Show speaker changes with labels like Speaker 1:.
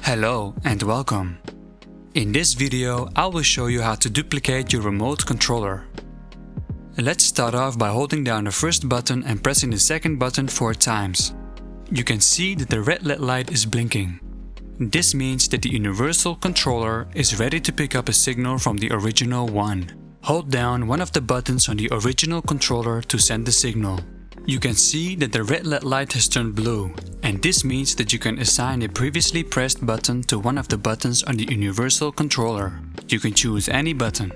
Speaker 1: Hello and welcome. In this video, I will show you how to duplicate your remote controller. Let's start off by holding down the first button and pressing the second button 4 times. You can see that the red LED light is blinking. This means that the universal controller is ready to pick up a signal from the original one. Hold down one of the buttons on the original controller to send the signal. You can see that the red LED light has turned blue, and this means that you can assign a previously pressed button to one of the buttons on the universal controller. You can choose any button.